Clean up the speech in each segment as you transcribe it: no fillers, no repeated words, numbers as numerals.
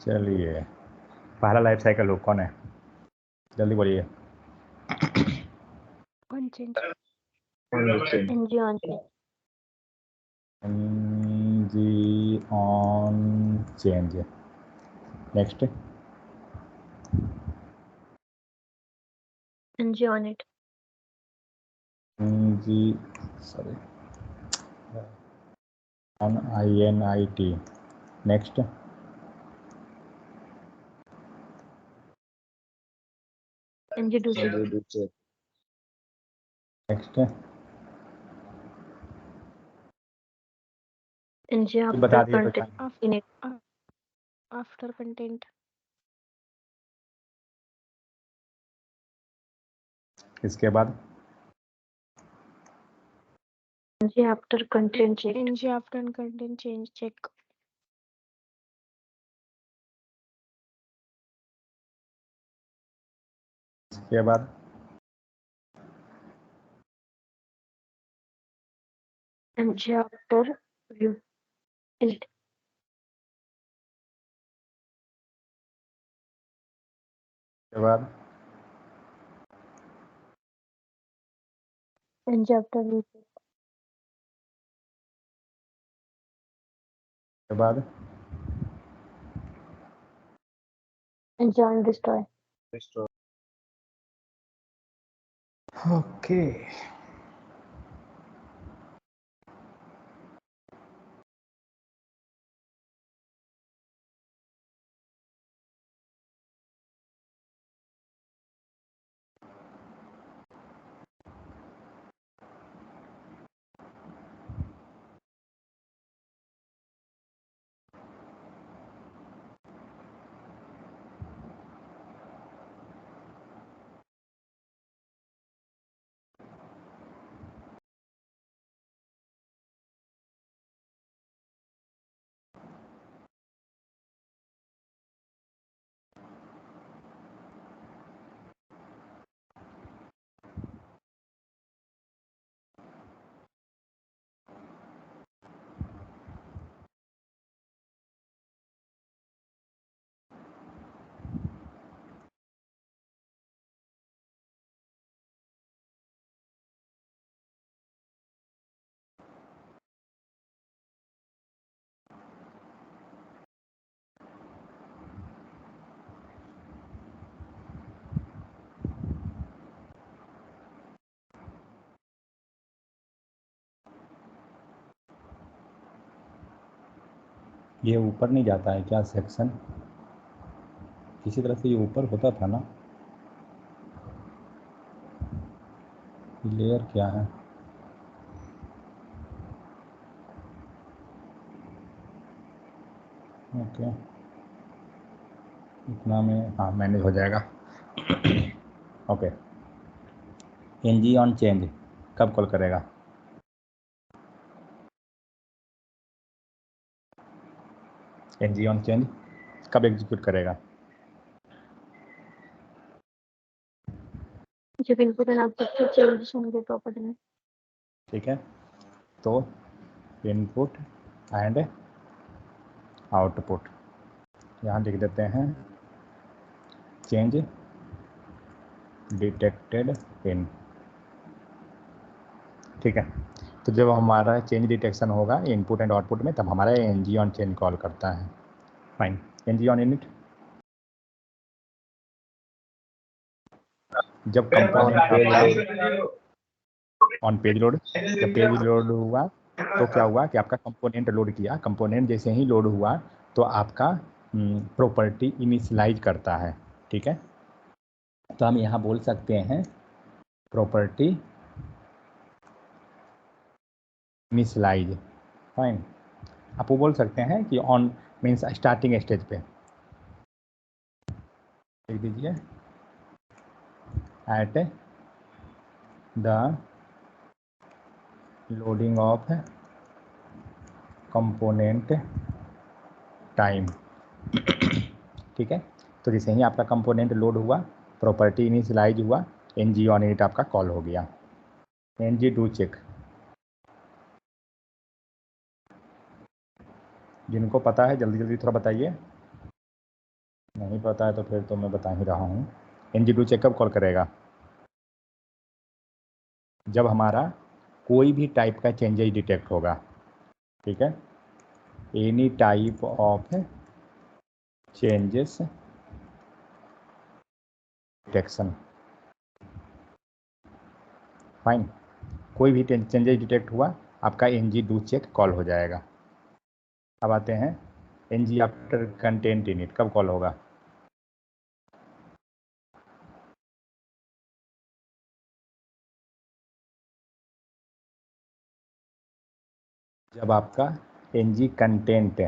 चलिए, पहला life cycle hook कौन है? जल्दी बोलिए। On change. NG on change. NG on change. Next. NG on it. NG sorry on INIT। Next. NG do check. Next. NG बता after दिए तो content in it. After content. इसके बाद NG after content check. NG after content change check. इसके बाद NG after view it. इसके बाद NG after view check. इसके बाद एनजी ऑन डिस्ट्रॉय। ओके। ये ऊपर नहीं जाता है क्या सेक्शन? किसी तरह से ये ऊपर होता था ना। लेयर क्या है? ओके, इतना में हाँ मैनेज हो जाएगा। ओके। एनजी ऑन चेंज कब कॉल करेगा? एनजी ऑन चेंज कब एग्जीक्यूट करेगा? जब इनपुट एंड आउटपुट के चेंजेस होंगे प्रॉपर्टी में। ठीक है, तो इनपुट एंड आउटपुट यहाँ लिख देते हैं चेंज डिटेक्टेड इन। ठीक है, तो जब हमारा चेंज डिटेक्शन होगा इनपुट एंड आउटपुट में तब हमारा एनजी ऑन चेंज कॉल करता है। फाइन। एनजी ऑन इनिट जब कंपोनेंट ऑन पेज लोड, जब पेज लोड हुआ तो क्या हुआ कि आपका कंपोनेंट लोड किया, कंपोनेंट जैसे ही लोड हुआ तो आपका प्रॉपर्टी इनिशियलाइज करता है। ठीक है, तो हम यहाँ बोल सकते हैं प्रॉपर्टी इनिशियलाइज। फाइन। आप वो बोल सकते हैं कि ऑन मीन्स स्टार्टिंग स्टेज पे लिख दीजिए at the loading of component time. ठीक है, तो जैसे ही आपका कंपोनेंट लोड हुआ प्रॉपर्टी इनिशियलाइज हुआ एनजी ऑन इट आपका कॉल हो गया। एनजी डू चेक, जिनको पता है जल्दी जल्दी थोड़ा बताइए। नहीं पता है तो फिर तो मैं बता ही रहा हूँ। ng2 चेक कब कॉल करेगा? जब हमारा कोई भी टाइप का चेंजेस डिटेक्ट होगा, ठीक है, any type of changes detection, fine, कोई भी चेंजेस डिटेक्ट हुआ आपका ng2 चेक कॉल हो जाएगा। अब आते हैं ng आफ्टर कंटेंट इनिट कब कॉल होगा? जब आपका ng कंटेंट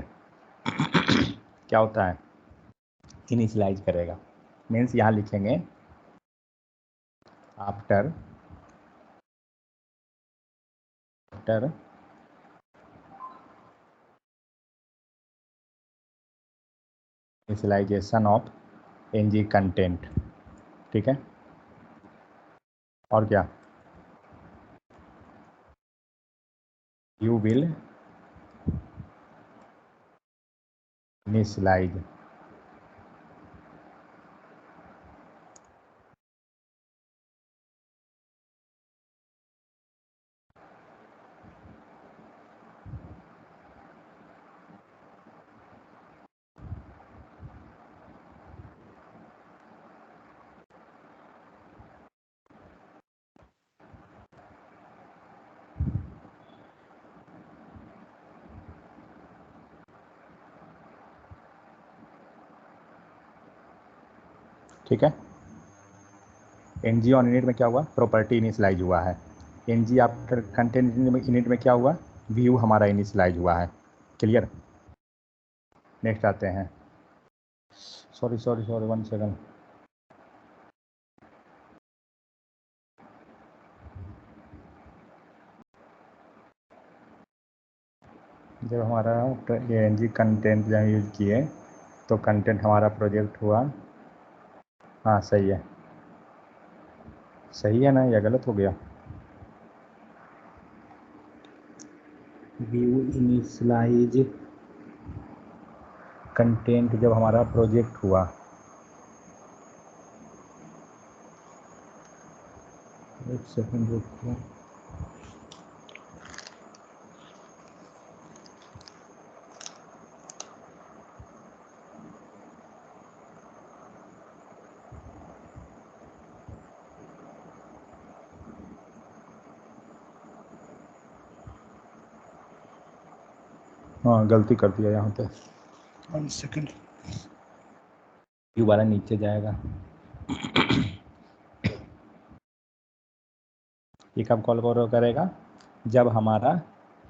क्या होता है, इनिशियलाइज करेगा। मीन्स यहाँ लिखेंगे after initialisation of ng content, ठीक है। और क्या, यू विल इनिशियलाइज ठीक है। ng ऑन इनिट में क्या हुआ, प्रॉपर्टी इनिशियलाइज हुआ है। ng आफ्टर कंटेंट इनिट में क्या हुआ, व्यू हमारा इनिशियलाइज हुआ है। क्लियर। नेक्स्ट आते हैं, सॉरी 1 सेकंड। जब हमारा ng कंटेंट जब यूज किए तो कंटेंट हमारा प्रोजेक्ट हुआ, हाँ सही है, सही है ना या गलत हो गया? व्यू इनिशियलाइज कंटेंट जब हमारा प्रोजेक्ट हुआ, एक सेकंड रुको, हाँ गलती कर दिया यहाँ पे, 1 सेकंड। दोबारा नीचे जाएगा, ये कब कॉल करेगा, जब हमारा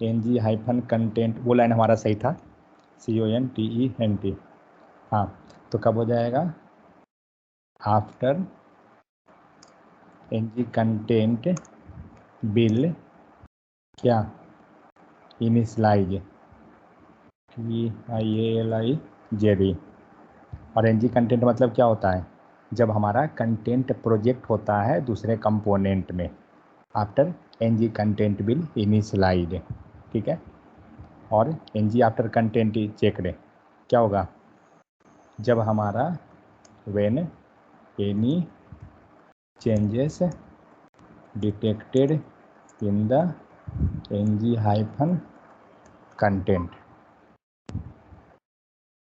ng हाइफन कंटेंट, वो लाइन हमारा सही था, CONTENT, हाँ, तो कब हो जाएगा, आफ्टर ng कंटेंट बिल क्या, इनिशियलाइज, TIALIZ। और ng कंटेंट मतलब क्या होता है, जब हमारा कंटेंट प्रोजेक्ट होता है दूसरे कंपोनेंट में, after ng content will initialise, ठीक है। और ng आफ्टर कंटेंट चेकड क्या होगा, जब हमारा when any changes detected in the ng hyphen content,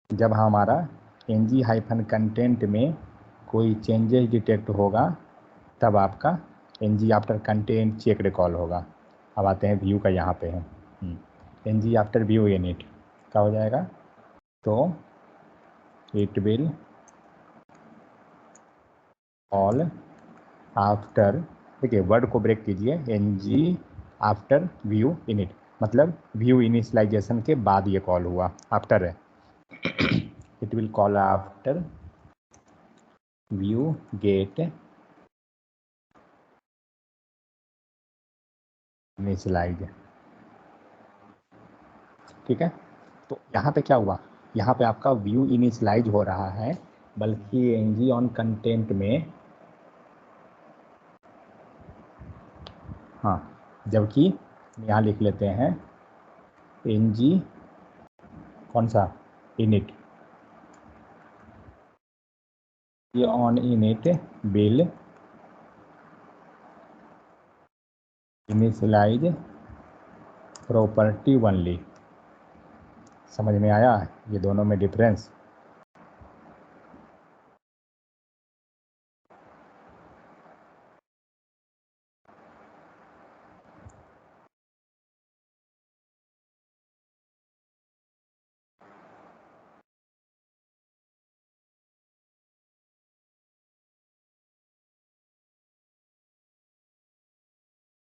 जब हमारा ng हाइफन कंटेंट में कोई चेंजेस डिटेक्ट होगा तब आपका ng after content checked call होगा। अब आते हैं व्यू का, यहाँ पे है ng आफ्टर व्यू इनिट क्या हो जाएगा, तो इट विल ऑल आफ्टर, देखिए वर्ड को ब्रेक कीजिए, ng आफ्टर व्यू इनिट मतलब व्यू इनिशियलाइजेशन के बाद ये कॉल हुआ, आफ्टर है, it will call after view get initialise, ठीक है। तो यहाँ पे क्या हुआ, यहाँ पे आपका व्यू इनिशियलाइज हो रहा है, बल्कि ng ऑन कंटेंट में, हाँ, जबकि यहाँ लिख लेते हैं ng कौन सा, इनिट, ये on init will initialise property only. समझ में आया ये दोनों में difference?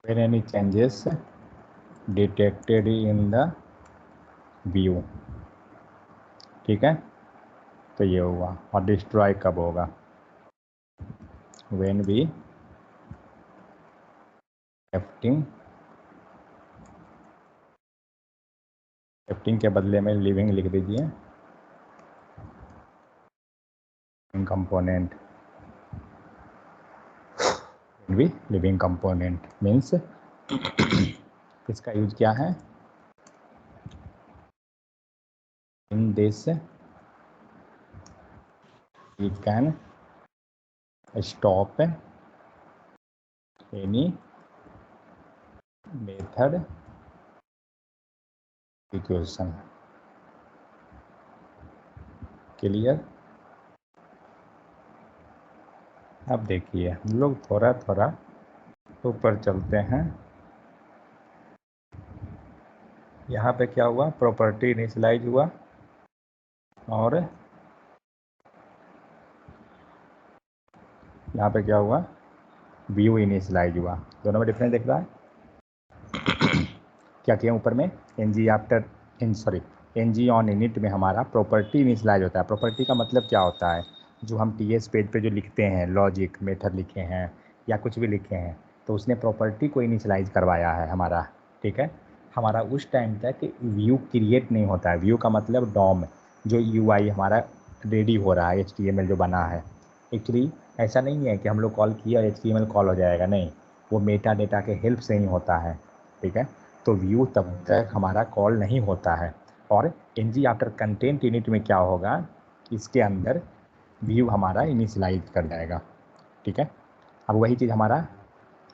When any changes detected in the view, ठीक है, तो ये हुआ। और डिस्ट्रॉय कब होगा? when we लेफ्टिंग के बदले में लिविंग लिख दीजिए। कंपोनेंट भी लिविंग कंपोनेंट मीन्स इसका यूज क्या है? In this we can stop any method equation। Clear? अब देखिए हम लोग थोड़ा थोड़ा ऊपर चलते हैं। यहाँ पे क्या हुआ? प्रॉपर्टी इनिशियलाइज हुआ और यहाँ पे क्या हुआ? व्यू इनिशियलाइज हुआ। दोनों में डिफरेंस दिख रहा है? क्या किया ऊपर में? एनजी ऑन इनिट में हमारा प्रॉपर्टी इनिशियलाइज होता है। प्रॉपर्टी का मतलब क्या होता है? जो हम टीएस पेज पे जो लिखते हैं, लॉजिक मेथड लिखे हैं या कुछ भी लिखे हैं, तो उसने प्रॉपर्टी को इनिशियलाइज करवाया है हमारा। ठीक है, हमारा उस टाइम तक व्यू क्रिएट नहीं होता है। व्यू का मतलब डॉम, जो यूआई हमारा रेडी हो रहा है, एचटीएमएल जो बना है। एक्चुअली ऐसा नहीं है कि हम लोग कॉल किया एचटीएमएल कॉल हो जाएगा, नहीं, वो मेटा डेटा के हेल्प से ही होता है। ठीक है, तो व्यू तब तक हमारा कॉल नहीं होता है। और एनजी आफ्टर कंटेंट यूनिट में क्या होगा? इसके अंदर व्यू हमारा इनिशियलाइज कर जाएगा। ठीक है, अब वही चीज़ हमारा,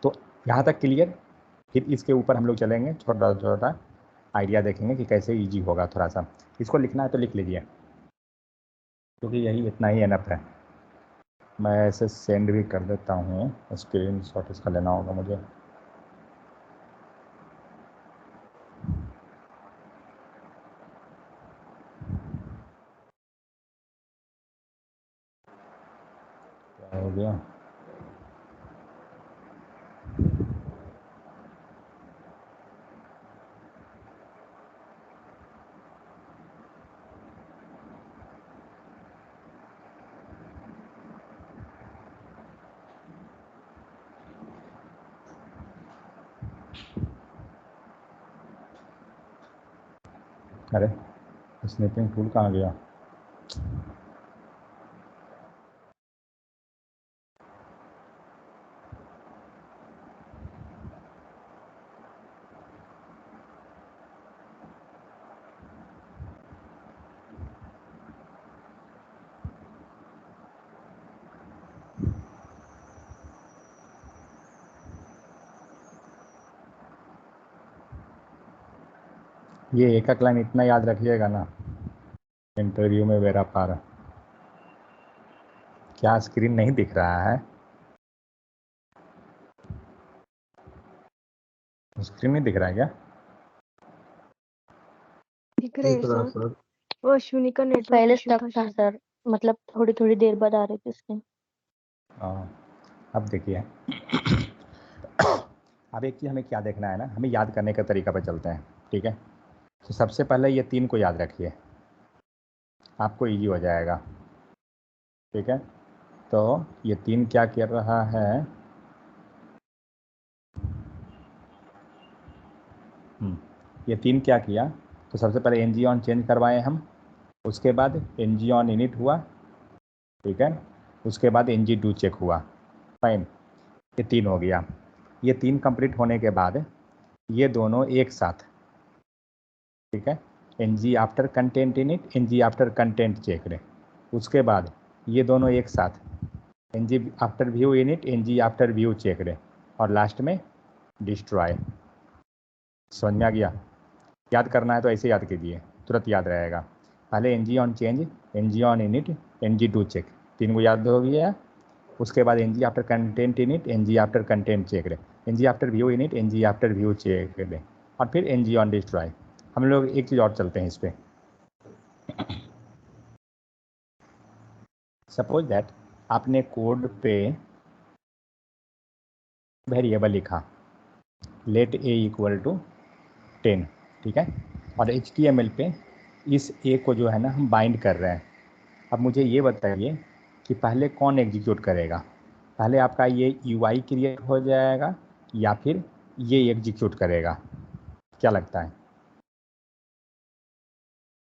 तो यहाँ तक क्लियर। फिर इसके ऊपर हम लोग चलेंगे, छोटा छोटा आइडिया देखेंगे कि कैसे इजी होगा। थोड़ा सा इसको लिखना है तो लिख लीजिए, क्योंकि यही इतना ही एनफ है। मैं ऐसे सेंड भी कर देता हूँ, स्क्रीन शॉट इसका लेना होगा मुझे। क्या हो गया? अरे स्नैपिंग टूल कहाँ गया? ये एक एक लाइन इतना याद रखिएगा ना, इंटरव्यू में बेरा पार। क्या स्क्रीन नहीं दिख रहा है? स्क्रीन नहीं दिख रहा है क्या? दिख रहे हैं सर। वो अश्विनी का नेटवर्क पहले इशू स्टक था था शायद। सर, मतलब थोड़ी थोड़ी देर बाद आ रही थी स्क्रीन। अब देखिए अब एक चीज़ हमें क्या देखना है ना, हमें याद करने का तरीका पर चलते हैं। ठीक है, तो सबसे पहले ये 3 को याद रखिए, आपको इजी हो जाएगा। ठीक है, तो ये 3 क्या कर रहा है? ये 3 क्या किया? तो सबसे पहले एनजी ऑन चेंज करवाए हम, उसके बाद एनजी ऑन इनिट हुआ। ठीक है, उसके बाद एनजी डू चेक हुआ। फाइन, ये 3 हो गया। ये 3 कंप्लीट होने के बाद ये दोनों एक साथ, ठीक है, NG after content init, NG after content check रे, उसके बाद ये दोनों एक साथ NG after view init, NG after view checked, और लास्ट में डिस्ट्रॉय। समझ में आ गया? याद करना है तो ऐसे याद कीजिए, तुरंत याद रहेगा। पहले NG on change, NG on init, NG do check, 3 को याद हो गया। उसके बाद NG after content init, NG after content check, NG after view init, NG after view check, और फिर एनजी ऑन डिस्ट्रॉय। हम लोग एक चीज़ और चलते हैं इस पर। सपोज दैट आपने कोड पे वेरिएबल लिखा लेट ए इक्वल टू 10, ठीक है, और HTML पे इस ए को जो है ना हम बाइंड कर रहे हैं। अब मुझे ये बताइए कि पहले कौन एग्जीक्यूट करेगा? पहले आपका ये UI क्रिएट हो जाएगा या फिर ये एग्जीक्यूट करेगा? क्या लगता है?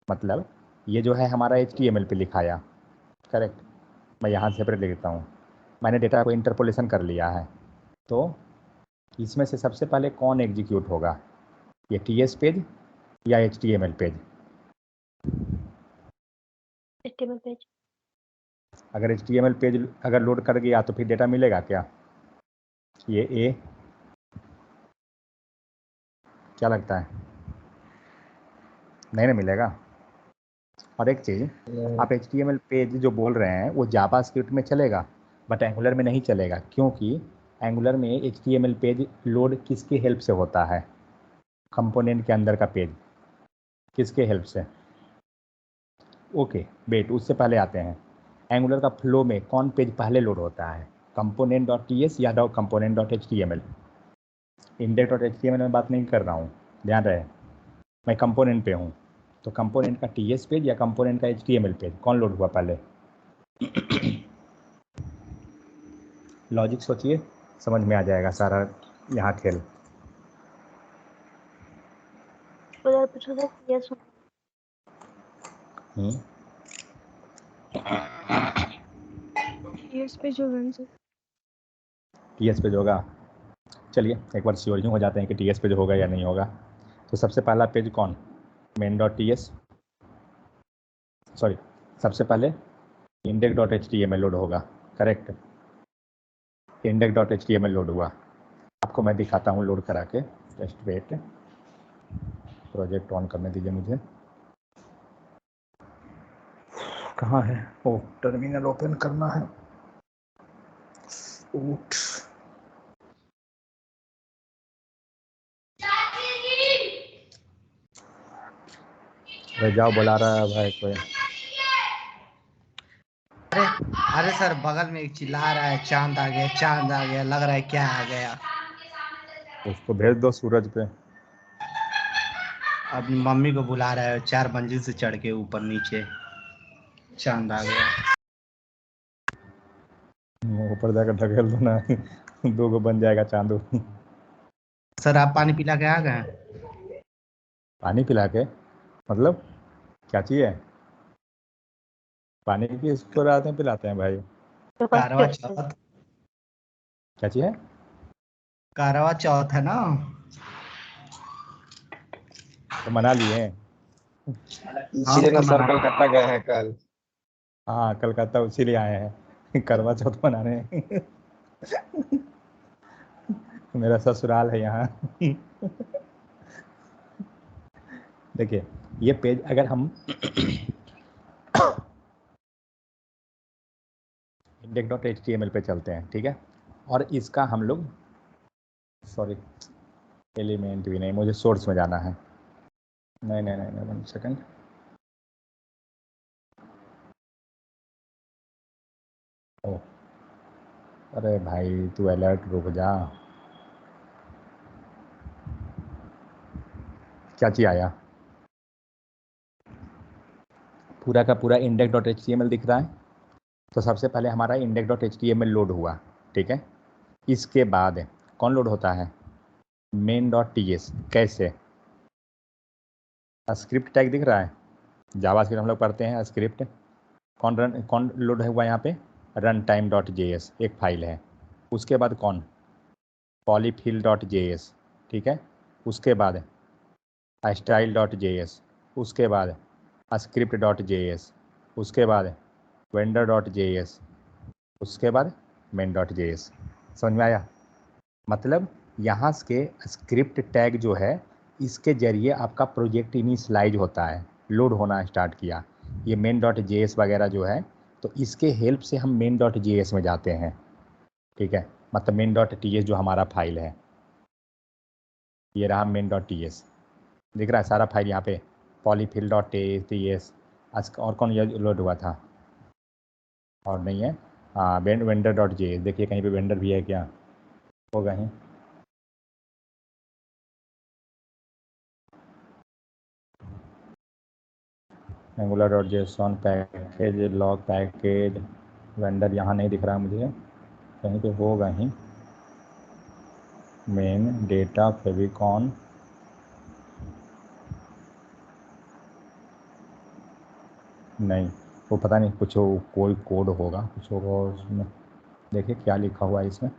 मतलब ये जो है हमारा HTML पे लिखाया, करेक्ट। मैं यहाँ सेपरेट लिखता हूँ, मैंने डेटा को इंटरपोलेशन कर लिया है। तो इसमें से सबसे पहले कौन एग्जीक्यूट होगा, ये TS पेज या HTML पेज? HTML page. अगर HTML पेज अगर लोड कर गया तो फिर डेटा मिलेगा क्या? ये ए, क्या लगता है? नहीं ना मिलेगा। और एक चीज़, आप HTML पेज जो बोल रहे हैं वो जावास्क्रिप्ट में चलेगा बट एंगुलर में नहीं चलेगा, क्योंकि एंगुलर में HTML पेज लोड किसकी हेल्प से होता है? कंपोनेंट के अंदर का पेज किसके हेल्प से? ओके वेट, उससे पहले आते हैं एंगुलर का फ्लो में कौन पेज पहले लोड होता है, component.ts या component.html? index.html में बात नहीं कर रहा हूँ, ध्यान रहे, मैं कंपोनेंट पे हूँ। तो कंपोनेंट का TS पेज या कंपोनेंट का HTML पेज कौन लोड हुआ पहले? लॉजिक सोचिए, समझ में आ जाएगा सारा यहाँ खेल। उधर पूछो तो TS TS पे जो रन से TS पेज होगा। चलिए एक बार श्योर हो जाते हैं कि TS पेज होगा या नहीं होगा। तो सबसे पहला पेज कौन? main.ts, सॉरी, सबसे पहले index.html लोड होगा, करेक्ट। index.html लोड हुआ, आपको मैं दिखाता हूँ लोड करा के। जस्ट वेट, प्रोजेक्ट ऑन करने दीजिए मुझे। कहाँ है? ओ, टर्मिनल ओपन करना है। उठ, अरे जाओ, बुला रहा है भाई कोई। अरे सर बगल में एक चिल्ला रहा है, चांद आ गया, चांद आ गया, लग रहा है क्या आ गया। उसको भेज दो सूरज पे। अपनी मम्मी को बुला रहा है, 4 मंजिल से चढ़ के ऊपर नीचे, चांद आ गया। ऊपर जाकर ढकेल दो ना, 2 को बन जाएगा चांदू। सर आप पानी पिला के आ गए? पानी पिला के मतलब क्या चाहिए? पानी किसको रात में पिलाते हैं भाई? कारवा चौथ, क्या चाहिए? कारवा चौथ है ना, तो मना लिए? इसीलिए ना सर कलकत्ता गए हैं कल। हाँ कलकत्ता इसीलिए आए हैं करवा चौथ मनाने। मेरा ससुराल है यहाँ। देखिए ये पेज अगर हम index.html पे चलते हैं, ठीक है, और इसका हम लोग, सॉरी एलिमेंट भी नहीं, मुझे सोर्स में जाना है। नहीं नहीं नहीं, 1 सेकंड। ओ अरे भाई तू अलर्ट, रुक जा। क्या चीज़ आया? पूरा का पूरा index.html दिख रहा है। तो सबसे पहले हमारा index.html लोड हुआ, ठीक है। इसके बाद कौन लोड होता है? main.ts। कैसे? स्क्रिप्ट टैग दिख रहा है, जावास्क्रिप्ट हम लोग पढ़ते हैं स्क्रिप्ट। कौन लोड है हुआ यहाँ पे? runtime.js एक फाइल है। उसके बाद कौन? polyfill.js, ठीक है। उसके बाद style.js, उसके बाद script.js, उसके बाद vendor.js, उसके बाद main.js। समझ में आया? मतलब यहाँ के स्क्रिप्ट टैग जो है इसके जरिए आपका प्रोजेक्ट इनिशियलाइज होता है, लोड होना स्टार्ट किया। ये main.js वगैरह जो है तो इसके हेल्प से हम main.js में जाते हैं, ठीक है। मतलब main.ts जो हमारा फाइल है, ये रहा main.ts, दिख रहा है सारा फाइल यहाँ पे, polyfill.ts। और कौन लोड हुआ था? और नहीं है, हाँ vendor.js। देखिए कहीं पे वेंडर भी है क्या? होगा ही। angular.json package log package vendor यहाँ नहीं दिख रहा मुझे, कहीं पे होगा ही। मेन डेटा फेविकॉन, नहीं वो पता नहीं, कुछ कोई कोड होगा, कुछ होगा उसमें। देखिए क्या लिखा हुआ है इसमें।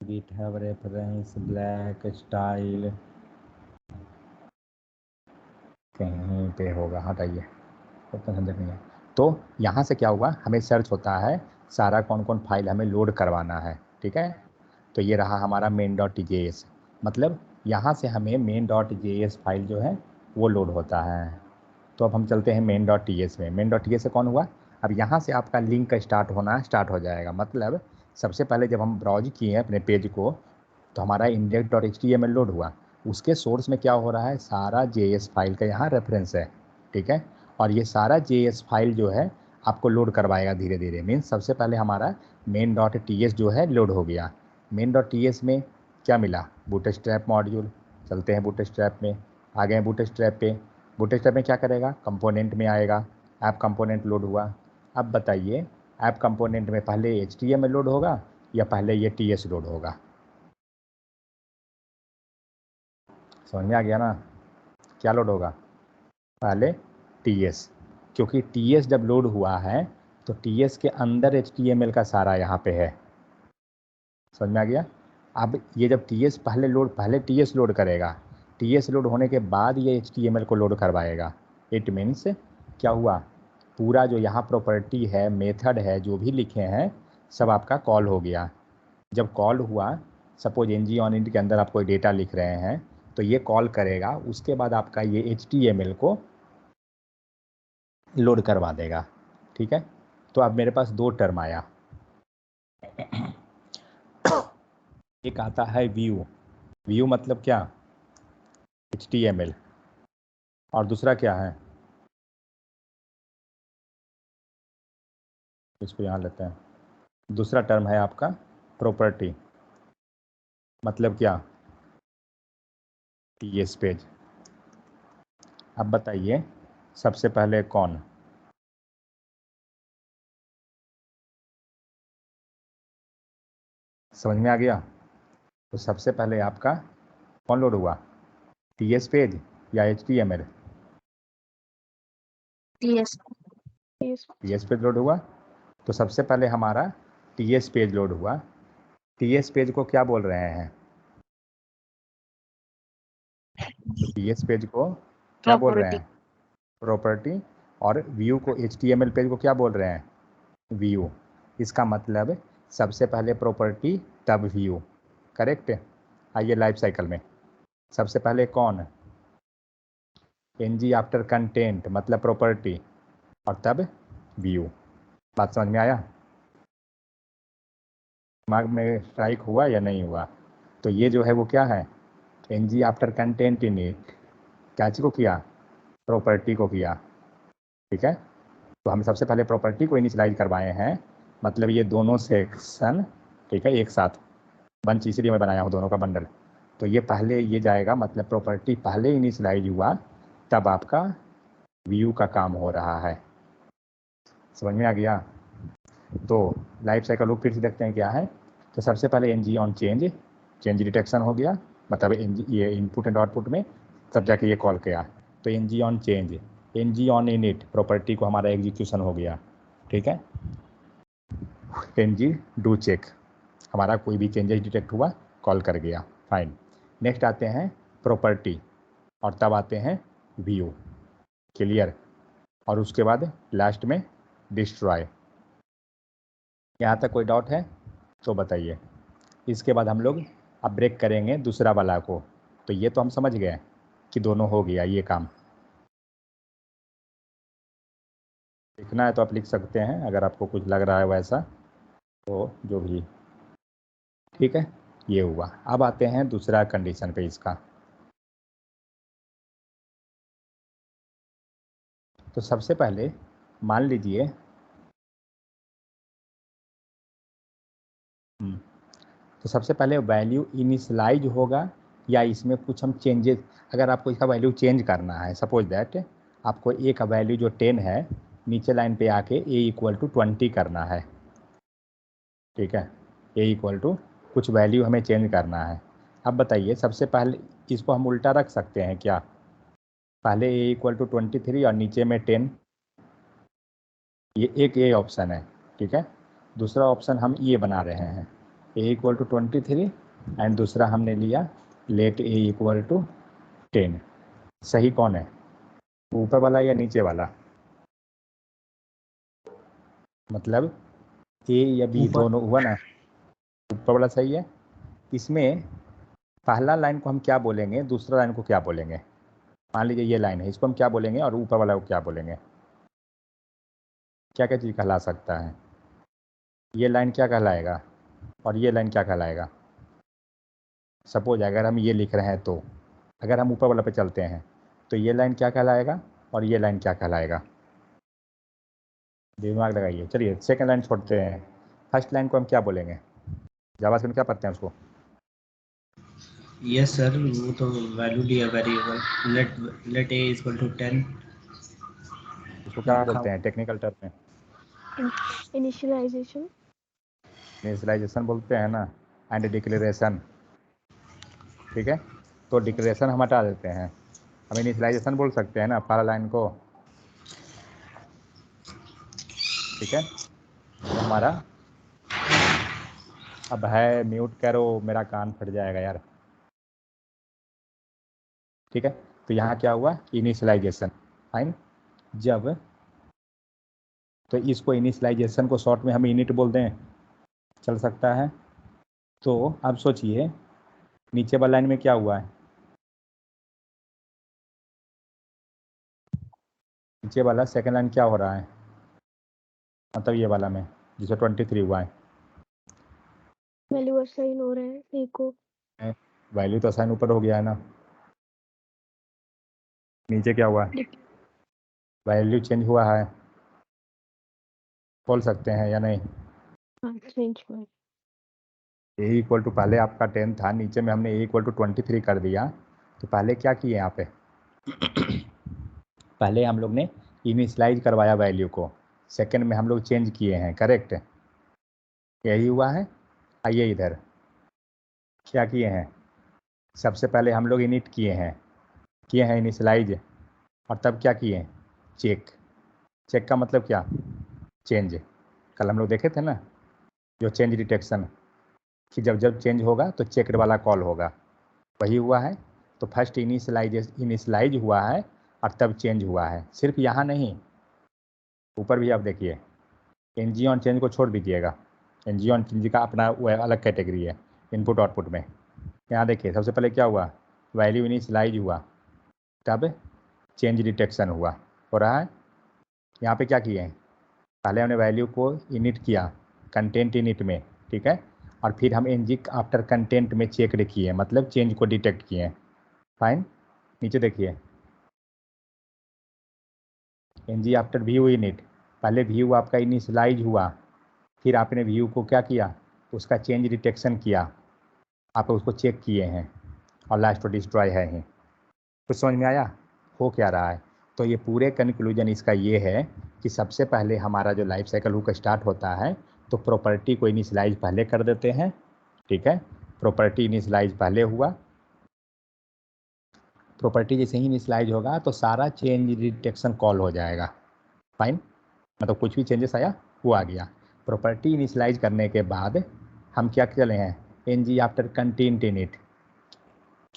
GitHub रेफरेंस ब्लैक स्टाइल कहीं पे होगा, हटाइए, उतना झंझट नहीं है। तो यहाँ से क्या हुआ, हमें सर्च होता है सारा कौन कौन फाइल हमें लोड करवाना है, ठीक है। तो ये रहा हमारा main.js, मतलब यहाँ से हमें main.js फाइल जो है वो लोड होता है। तो अब हम चलते हैं main.ts में। main.ts से कौन हुआ, अब यहाँ से आपका लिंक स्टार्ट होना स्टार्ट हो जाएगा। मतलब सबसे पहले जब हम ब्राउज किए हैं अपने पेज को तो हमारा index.html लोड हुआ, उसके सोर्स में क्या हो रहा है, सारा JS फाइल का यहाँ रेफरेंस है, ठीक है। और ये सारा JS फाइल जो है आपको लोड करवाएगा धीरे धीरे। मीन्स सबसे पहले हमारा main.ts जो है लोड हो गया। main.ts में क्या मिला, बूटस्ट्रैप मॉड्यूल। चलते हैं बूटस्ट्रैप में, आ गए बूटस्ट्रैप पे। बूटस्ट्रैप में क्या करेगा, कंपोनेंट में आएगा, ऐप कंपोनेंट लोड हुआ। अब बताइए ऐप कंपोनेंट में पहले HTML लोड होगा या पहले ये TS लोड होगा? समझ में आ गया ना, क्या लोड होगा, पहले TS, क्योंकि TS जब लोड हुआ है तो TS के अंदर HTML का सारा यहाँ पे है। समझ में आ गया? अब ये जब पहले TS लोड करेगा, TS लोड होने के बाद ये HTML को लोड करवाएगा। इट मीन्स क्या हुआ, पूरा जो यहाँ प्रॉपर्टी है, मेथड है, जो भी लिखे हैं सब आपका कॉल हो गया। जब कॉल हुआ, सपोज ng-on-int के अंदर आप कोई डेटा लिख रहे हैं तो ये कॉल करेगा, उसके बाद आपका ये HTML को लोड करवा देगा, ठीक है। तो अब मेरे पास दो टर्म आया, एक आता है व्यू मतलब क्या, HTML, और दूसरा क्या है, इसको यहाँ लेते हैं, दूसरा टर्म है आपका प्रॉपर्टी, मतलब क्या, TS पेज। अब बताइए सबसे पहले कौन, समझ में आ गया? तो सबसे पहले आपका कौन लोड हुआ, TS पेज या HTML? TS पेज लोड हुआ। तो सबसे पहले हमारा TS पेज लोड हुआ। TS पेज को क्या बोल रहे हैं, तो TS पेज को क्या बोल रहे हैं, प्रॉपर्टी। और व्यू को, HTML पेज को क्या बोल रहे हैं, व्यू। इसका मतलब सबसे पहले प्रॉपर्टी तब व्यू, करेक्ट। आइए लाइफ साइकिल में, सबसे पहले कौन, ng आफ्टर कंटेंट मतलब प्रॉपर्टी, और तब व्यू। बात समझ में आया, दिमाग में स्ट्राइक हुआ या नहीं हुआ? तो ये जो है वो क्या है, ng आफ्टर कंटेंट इनिट, क्या चीज़ को किया, प्रॉपर्टी को किया, ठीक है। तो हम सबसे पहले प्रॉपर्टी को इनिशियलाइज करवाए हैं, मतलब ये दोनों सेक्शन, ठीक है, एक साथ बंच, इसलिए मैं बनाया हूँ दोनों का बंडल। तो ये पहले ये जाएगा, मतलब प्रॉपर्टी पहले इनिशियलाइज हुआ तब आपका व्यू का काम हो रहा है। समझ में आ गया? तो लाइफ साइकिल लूप फिर से देखते हैं क्या है। तो सबसे पहले ng-on चेंज डिटेक्शन हो गया, मतलब ये इनपुट एंड आउटपुट में तब जाके ये कॉल किया। तो ng-on चेंज, ng-on-init प्रॉपर्टी को हमारा एग्जीक्यूशन हो गया, ठीक है। ng-do चेक, हमारा कोई भी चेंजेस डिटेक्ट हुआ, कॉल कर गया, फाइन। नेक्स्ट आते हैं प्रॉपर्टी, और तब आते हैं व्यू, क्लियर। और उसके बाद लास्ट में डिस्ट्रॉय। यहाँ तक कोई डाउट है तो बताइए। इसके बाद हम लोग अब ब्रेक करेंगे दूसरा वाला को। तो ये तो हम समझ गए कि दोनों हो गया ये काम। लिखना है तो आप लिख सकते हैं अगर आपको कुछ लग रहा है वैसा, तो जो भी, ठीक है। ये हुआ। अब आते हैं दूसरा कंडीशन पे इसका। तो सबसे पहले मान लीजिए तो सबसे पहले वैल्यू इनिशियलाइज होगा या इसमें कुछ हम चेंजेस, अगर आपको इसका वैल्यू चेंज करना है, सपोज दैट आपको ए का वैल्यू जो 10 है नीचे लाइन पे आके ए इक्वल टू 20 करना है, ठीक है। ए इक्वल टू कुछ वैल्यू हमें चेंज करना है। अब बताइए सबसे पहले इसको हम उल्टा रख सकते हैं क्या? पहले ए इक्वल टू 23 और नीचे में 10, ये एक ए ऑप्शन है, ठीक है। दूसरा ऑप्शन हम ये बना रहे हैं, ए इक्वल टू 23 एंड दूसरा हमने लिया लेट ए इक्वल टू 10। सही कौन है, ऊपर वाला या नीचे वाला? मतलब ए या बी दोनों हुआ ना, ऊपर वाला सही है। इसमें पहला लाइन को हम क्या बोलेंगे, दूसरा लाइन को क्या बोलेंगे? मान लीजिए ये लाइन है, इसको हम क्या बोलेंगे और ऊपर वाला को क्या बोलेंगे? क्या क्या चीज़ कहला सकता है? ये लाइन क्या कहलाएगा और ये लाइन क्या कहलाएगा? सपोज अगर हम ये लिख रहे हैं तो अगर हम ऊपर वाला पे चलते हैं तो ये लाइन क्या कहलाएगा और ये लाइन क्या कहलाएगा? दिमाग लगाइए। चलिए सेकंड लाइन छोड़ते हैं, फर्स्ट लाइन को हम क्या बोलेंगे? जावास्क्रिप्ट में क्या पढ़ते हैं उसको? यस सर, वो तो वैल्यू लिया variable let a equal to 10। उसको क्या बोलते हैं टेक्निकल टर्म में? इनिशियलाइजेशन। इनिशियलाइजेशन बोलते हैं ना, एंड डिक्लेरेशन, ठीक है। तो डिक्लेरेशन हम हटा देते हैं, हम इनिशियलाइजेशन बोल सकते हैं ना पहला लाइन को, ठीक है। तो हमारा अब है, म्यूट करो मेरा कान फट जाएगा यार, ठीक है। तो यहाँ क्या हुआ, इनिशियलाइजेशन, फाइन। जब तो इसको इनिशियलाइजेशन को शॉर्ट में हम इनिट बोल दें, चल सकता है। तो अब सोचिए नीचे वाला लाइन में क्या हुआ है, नीचे वाला सेकंड लाइन क्या हो रहा है, मतलब ये वाला में जिसमें 23 हुआ है, वैल्यू असाइन हो रहा है ए को। वैल्यू तो असाइन ऊपर हो गया है ना, नीचे क्या हुआ है, वैल्यू चेंज हुआ है, बोल सकते हैं या नहीं? हाँ चेंज हुआ है। ए इक्वल टू पहले आपका 10 था, नीचे में हमने ए इक्वल टू 23 कर दिया। तो पहले क्या किए यहाँ पे पहले हम लोग ने इनिशियलाइज करवाया वैल्यू को, सेकंड में हम लोग चेंज किए हैं, करेक्ट, यही हुआ है। आइए इधर क्या किए हैं, सबसे पहले हम लोग इनिट किए हैं इनिशियलाइज, और तब क्या किए, चेक। चेक का मतलब क्या, चेंज। कल हम लोग देखे थे ना जो चेंज डिटेक्शन, कि जब जब चेंज होगा तो चेक वाला कॉल होगा, वही हुआ है। तो फर्स्ट इनिशियलाइज हुआ है और तब चेंज हुआ है। सिर्फ यहाँ नहीं, ऊपर भी आप देखिए, एनजी ऑन चेंज को छोड़ दीजिएगा, एनजी ऑन चेंज का अपना वो अलग कैटेगरी है इनपुट आउटपुट में। यहाँ देखिए सबसे पहले क्या हुआ, वैल्यू इनिशियलाइज हुआ, तब चेंज डिटेक्शन हुआ, हो रहा है। यहाँ पे क्या किए हैं, पहले हमने वैल्यू को इनिट किया कंटेंट इनिट में, ठीक है, और फिर हम एनजी आफ्टर कंटेंट में चेक किए, मतलब चेंज को डिटेक्ट किए, फाइन। नीचे देखिए एनजी आफ्टर व्यू इनिट, पहले व्यू आपका इनिशियलाइज हुआ, फिर आपने व्यू को क्या किया, उसका चेंज डिटेक्शन किया, आप उसको चेक किए हैं, और लास्ट तो डिस्ट्रॉय है ही। कुछ समझ में आया हो क्या रहा है? तो ये पूरे कंक्लूजन इसका ये है कि सबसे पहले हमारा जो लाइफ साइकिल हुक स्टार्ट होता है तो प्रॉपर्टी को इनिशियलाइज पहले कर देते हैं, ठीक है। प्रॉपर्टी इनिशियलाइज पहले हुआ, प्रॉपर्टी जैसे ही इनिशियलाइज होगा तो सारा चेंज डिटेक्शन कॉल हो जाएगा, फाइन। मतलब कुछ भी चेंजेस आया वो आ गया। प्रॉपर्टी इनिशियलाइज करने के बाद हम क्या चले हैं, एनजी आफ्टर कंटेंट इनिट,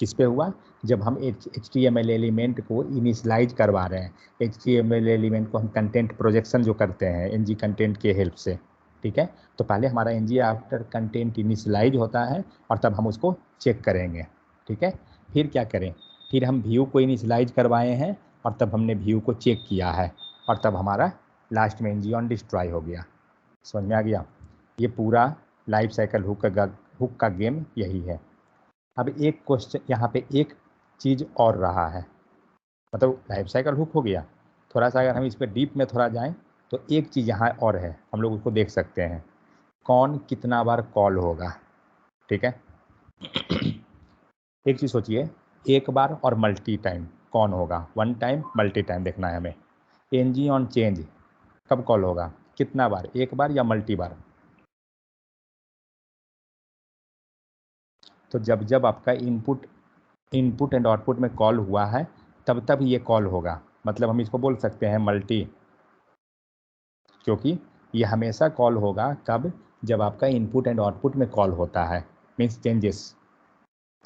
किस पे हुआ? जब हम HTML एलिमेंट को इनिशियलाइज करवा रहे हैं। HTML एलिमेंट को हम कंटेंट प्रोजेक्शन जो करते हैं ng कंटेंट के हेल्प से, ठीक है। तो पहले हमारा ng आफ्टर कंटेंट इनिशियलाइज होता है और तब हम उसको चेक करेंगे, ठीक है। फिर क्या करें? फिर हम व्यू को इनिशियलाइज करवाए हैं और तब हमने व्यू को चेक किया है और तब हमारा लास्ट में ng ऑन डिस्ट्रॉय हो गया। समझ में आ गया? ये पूरा लाइफ साइकिल हुक का गेम यही है। अब एक क्वेश्चन यहाँ पे, एक चीज़ और रहा है, मतलब लाइफ साइकिल हुक हो गया। थोड़ा सा अगर हम इस पर डीप में थोड़ा जाएं तो एक चीज़ यहाँ और है, हम लोग उसको देख सकते हैं। कौन कितना बार कॉल होगा, ठीक है। एक चीज़ सोचिए, एक बार और मल्टी टाइम कौन होगा? वन टाइम, मल्टी टाइम देखना है हमें। ng ऑन चेंज कब कॉल होगा? कितना बार, एक बार या मल्टी बार? तो जब जब आपका इनपुट एंड आउटपुट में कॉल हुआ है तब तब ये कॉल होगा। मतलब हम इसको बोल सकते हैं मल्टी, क्योंकि ये हमेशा कॉल होगा कब? जब आपका इनपुट एंड आउटपुट में कॉल होता है, मीन्स चेंजेस।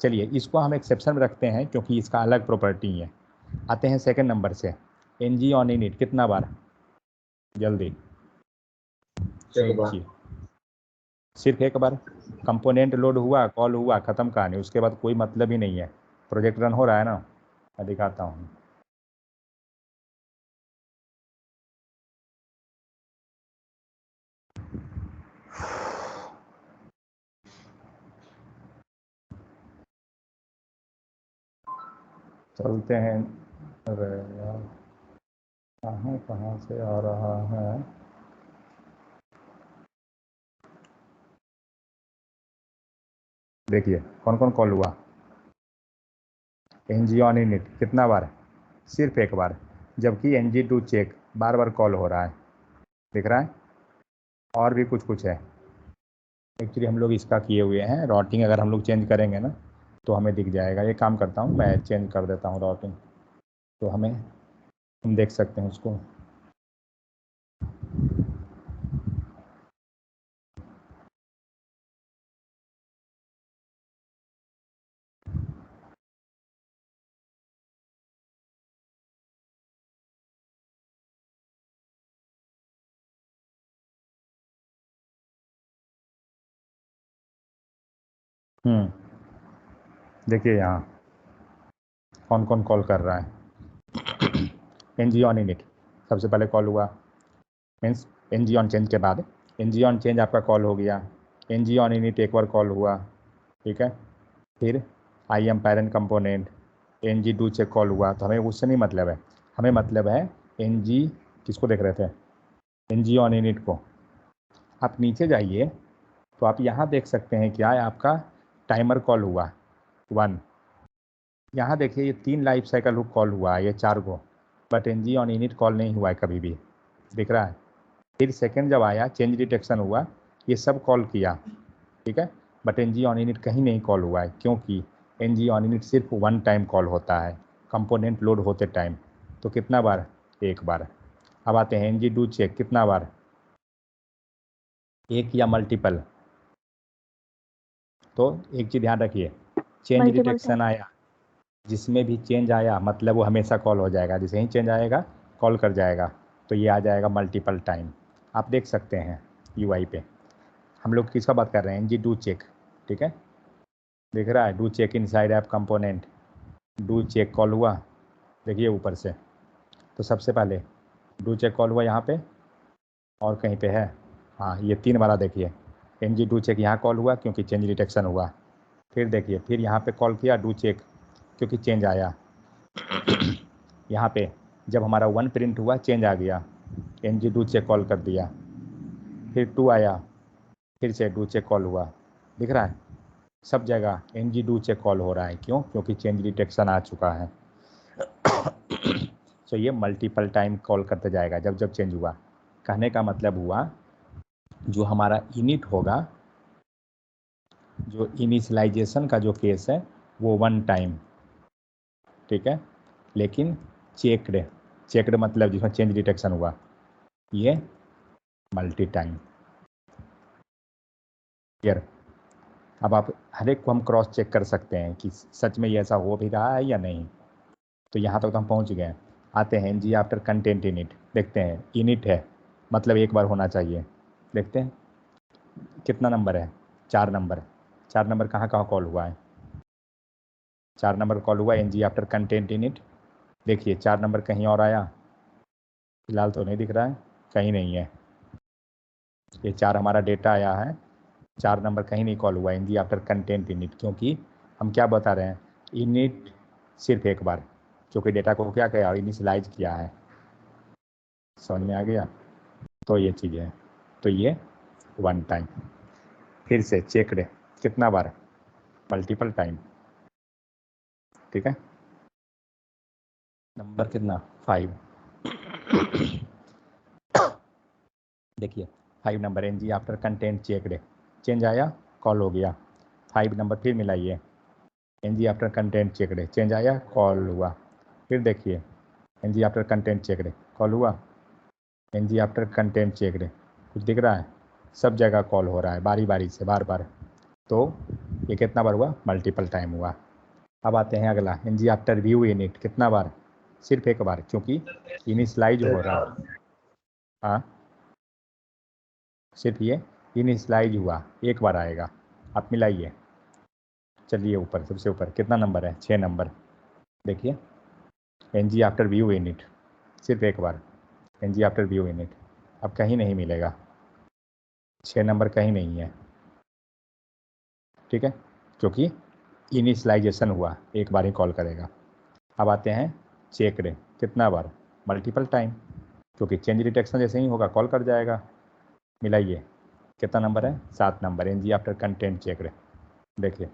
चलिए इसको हम एक्सेप्शन में रखते हैं क्योंकि इसका अलग प्रॉपर्टी है। आते हैं सेकंड नंबर से, ng ऑन इनिट कितना बार? जल्दी सोचिए। सिर्फ एक बार। कंपोनेंट लोड हुआ, कॉल हुआ, ख़त्म कहानी, उसके बाद कोई मतलब ही नहीं है। प्रोजेक्ट रन हो रहा है ना, मैं दिखाता हूँ। चलते हैं, अरे यार कहाँ से आ रहा है? देखिए कौन कौन कॉल हुआ। ng ऑन इनिट कितना बार? सिर्फ एक बार, जबकि ng टू चेक बार बार कॉल हो रहा है, दिख रहा है। और भी कुछ है। एक्चुअली हम लोग इसका किए हुए हैं राउटिंग, अगर हम लोग चेंज करेंगे ना तो हमें दिख जाएगा। ये काम करता हूँ मैं, चेंज कर देता हूँ राउटिंग, तो हम देख सकते हैं उसको। देखिए यहाँ कौन कौन कॉल कर रहा है। ng ऑन इनिट सबसे पहले कॉल हुआ, मीन्स ng ऑन चेंज के बाद ng ऑन चेंज आपका कॉल हो गया। ng ऑन इनिट एक बार कॉल हुआ, ठीक है। फिर I am parent component ng do check call हुआ। तो हमें उससे नहीं मतलब है, हमें मतलब है ng, किसको देख रहे थे? ng ऑन इनिट को। आप नीचे जाइए तो आप यहाँ देख सकते हैं क्या है, आपका टाइमर कॉल हुआ 1। यहाँ देखिए ये 3 लाइफ साइकिल हुक कॉल हुआ है, ये 4 को, but ng on init call नहीं हुआ है कभी भी, दिख रहा है। फिर सेकंड जब आया चेंज डिटेक्शन हुआ, ये सब कॉल किया, ठीक है, बट ng ऑन इनिट कहीं नहीं कॉल हुआ है, क्योंकि ng ऑन इनिट सिर्फ 1 टाइम कॉल होता है, कंपोनेंट लोड होते टाइम। तो कितना बार? एक बार। अब आते हैं ng डू चेक कितना बार? एक या मल्टीपल? तो एक चीज़ ध्यान रखिए, चेंज Multiple डिटेक्शन आया, जिसमें भी चेंज आया मतलब वो हमेशा कॉल हो जाएगा, जैसे ही चेंज आएगा कॉल कर जाएगा, तो ये आ जाएगा मल्टीपल टाइम। आप देख सकते हैं UI पे। हम लोग किसका बात कर रहे हैं? ng डू चेक, ठीक है, दिख रहा है। Do check inside app component, do check call हुआ, देखिए ऊपर से। तो सबसे पहले डू चेक कॉल हुआ यहाँ पे, और कहीं पे है, हाँ ये 3 वाला देखिए, ng डू चेक यहाँ कॉल हुआ क्योंकि चेंज डिटेक्शन हुआ। फिर देखिए, फिर यहाँ पे कॉल किया डू चेक क्योंकि चेंज आया। यहाँ पे जब हमारा 1 प्रिंट हुआ चेंज आ गया, ng डू चेक कॉल कर दिया। फिर 2 आया, फिर से डू चेक कॉल हुआ, दिख रहा है। सब जगह ng डू चेक कॉल हो रहा है, क्यों? क्योंकि चेंज डिटेक्शन आ चुका है। तो ये मल्टीपल टाइम कॉल करते जाएगा जब जब चेंज हुआ। कहने का मतलब हुआ जो हमारा इनिट होगा, जो इनिशियलाइजेशन का जो केस है वो 1 टाइम, ठीक है, लेकिन चेक्ड मतलब जिसमें चेंज डिटेक्शन हुआ, ये मल्टी टाइम। क्लियर? अब आप हर एक को हम क्रॉस चेक कर सकते हैं कि सच में ये ऐसा हो भी रहा है या नहीं। तो यहाँ तक तो हम पहुँच गए। आते हैं जी आफ्टर कंटेंट इनिट, देखते हैं इनिट है मतलब एक बार होना चाहिए। देखते हैं कितना नंबर है, 4 नंबर। 4 नंबर कहाँ कहाँ कॉल हुआ है, 4 नंबर कॉल हुआ N G after content init. देखिए 4 नंबर कहीं और आया, फिलहाल तो नहीं दिख रहा है, कहीं नहीं है। ये 4 हमारा डेटा आया है, 4 नंबर कहीं नहीं कॉल हुआ N G after content init, क्योंकि हम क्या बता रहे हैं, इनिट सिर्फ एक बार, क्योंकि डेटा को क्या किया, इनिशियलाइज किया है। समझ में आ गया। तो ये चीज़ है, तो ये 1 टाइम। फिर से चेकड कितना बार, मल्टीपल टाइम। ठीक है, नंबर कितना 5। देखिए 5 number N G after content checked, change आया कॉल हो गया। 5 नंबर फिर मिलाइए, N G after content checked, change आया कॉल हुआ। फिर देखिए N G after content checked call हुआ, N G after content checked, कुछ दिख रहा है, सब जगह कॉल हो रहा है बारी बारी से बार बार। तो ये कितना बार हुआ, मल्टीपल टाइम हुआ। अब आते हैं अगला, N G after view init, कितना बार, सिर्फ एक बार, क्योंकि इनिशियलाइज हो रहा है। हाँ सिर्फ ये इनिशियलाइज हुआ, एक बार आएगा। आप मिलाइए, चलिए ऊपर सबसे ऊपर कितना नंबर है, 6 नंबर। देखिए N G after view init, सिर्फ एक बार N G after view init, अब कहीं नहीं मिलेगा, 6 नंबर कहीं नहीं है। ठीक है, क्योंकि इनिशियलाइजेशन हुआ, एक बार ही कॉल करेगा। अब आते हैं चेकड, कितना बार, मल्टीपल टाइम, क्योंकि चेंज डिटेक्शन जैसे ही होगा कॉल कर जाएगा। मिलाइए कितना नंबर है, 7 number N G after content checked. देखिए